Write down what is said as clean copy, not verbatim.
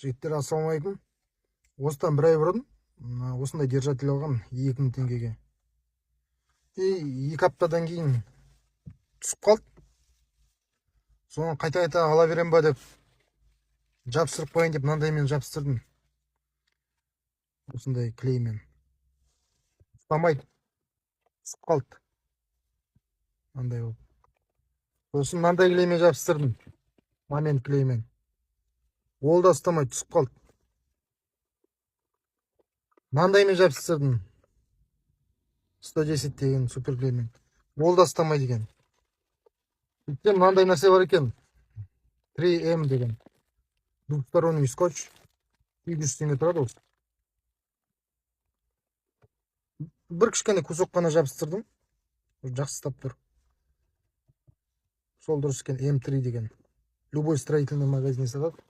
Жігіттер, ассалаумағалейкум. Осыдан бір ай бұрын осындай держатель алған 2000 теңгеге. И 2 аптадан кейін түсіп қалды. Соны қайта ала берем ба деп жабыстырып қояйын деп мынандаймен жабыстырдым. Осындай клеймен. Ұстамайды. Түсіп қалды. Мынандай болып. Сосын мынандай клеймен жабыстырдым. Момент клеймен. Ол да ұстамайды, түсіп қалды. Мынандаймен жабыстырдым. 110 деген супер клеймен. Ол да ұстамайды екен. Сөйтсем мынандай нәрсе бар екен. 3M деген. Двухсторонний скотч. 200 теңге тұрады осы. Бір кішкене кусок қана жабыстырдым. Жақсы ұстап тұр. Сол дұрыс екен, М3 деген. Любой строительный магазине сатады.